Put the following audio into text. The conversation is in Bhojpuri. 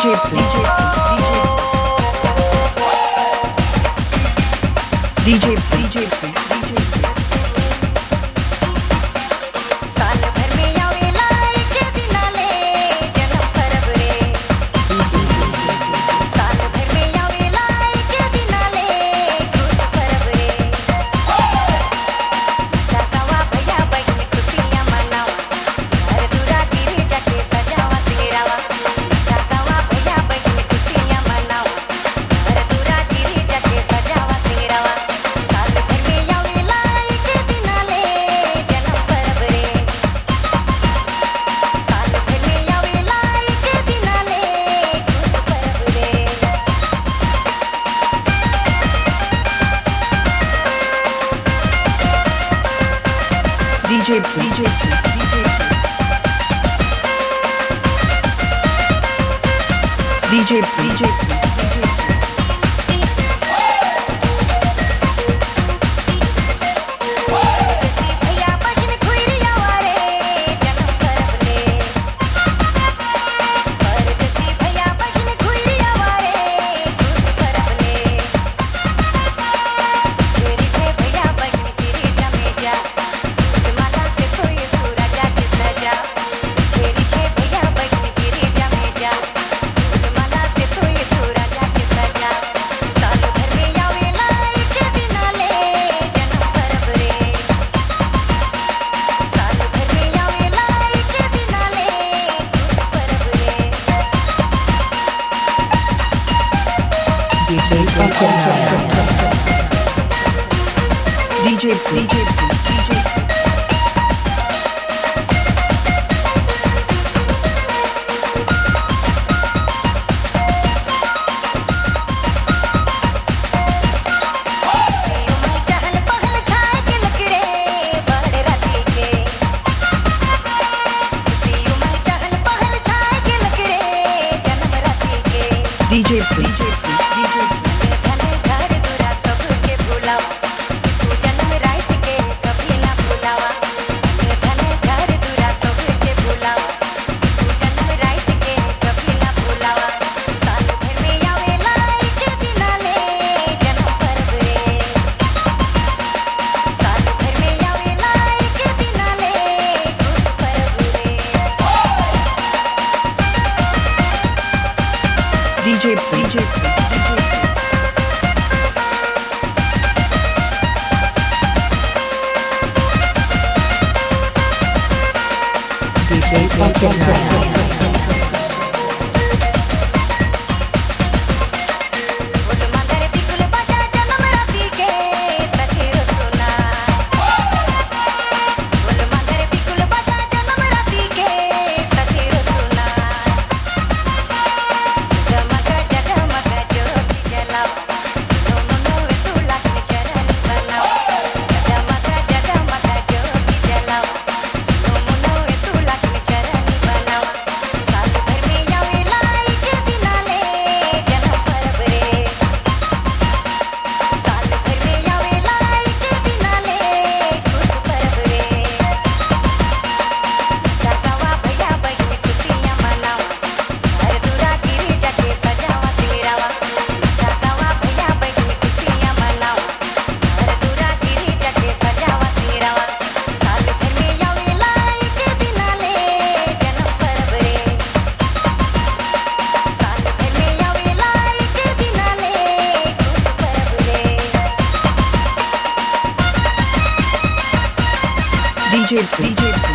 DJ Ibsen, DJ Ibsen, DJ Ibsen, DJ Ibsen, DJ Ibsen. साल भर में आवेला एक दिन आले जन्म परब रे साल भर में आवेला एक दिन आले खुश परब रे चाचावा भैया बहन खुशियां मनाओ घर दूरा गिरी जाके सजावा सिंगरावा चाचावा भैया बहन खुशियां मनाओ घर दूरा गिरी जाके सजावा सिंगरावा साल भर में आवेला एक दिन आले जन्म परब रे साल भर में आवेला एक दिन आले खुश परब रे DJ Ibsen, DJ Ibsen, DJ Ibsen. DJ Ibsen, DJ Ibsen, DJ Ibsen. परदेसी भैया बहन खुइरिया वारे जन्म परब ले परदेसी भैया बहन खुइरिया वारे खुश परब ले तेरी थे भैया बहन तेरी जमे जा माला से तो ये सूरज जाके सजा तेरी थे भैया बहन तेरी जमे जा माला से तो ये सूरज जाके सजा साल भर में आवेला एक दिन आले जन्म परब रे साल भर में आवेला एक दिन आले खुश परब रे DJ Ibsen, DJ Ibsen, DJ Ibsen, DJ Ibsen. चहल पहल छाए तिलक रे बड़ राती के चहल पहल छाए तिलक रे जन्म राती के DJ Ibsen, DJ Ibsen, DJ Ibsen. धन घर दूरा सबके भुलावा तू जन्म रात के कभी ना भुलावा धन घर दूरा सबके भुलावा तू जन्म रात के कभी ना भुलावा साल भर में आवेला एक दिन आले जन्म परब रे साल भर में आवेला एक दिन आले खुश परब रे DJ Ibsen, DJ Ibsen, DJ Ibsen. DJ Ibsen. बोल मंदर बिगुल बजा जन्म राती के सखी रो सुना बोल मंदर बिगुल बजा जन्म राती के सखी रो सुना जगमग जगमग ज्योति जलाओ नो मनो सुलख चरण बनाओ जगमग जगमग ज्योति जलाओ नो मनो सुलख चरण बनाओ साल भर में आवेला एक दिन आले जन्म परब रे साल भर में आवेला एक दिन आले खुश परब रे चाचावा भैया बहन खुशियां मनाओ घर दूरा गिरी जाके सजावा सिंगरावा चाचावा भैया बहन खुशियां मनाओ घर दूरा गिरी जाके सजावा सिंगरावा साल भर में आवेला एक दिन आले जन्म परब रे साल भर में आवेला एक दिन आले खुश परब रे DJ Ibsen, DJ Ibsen.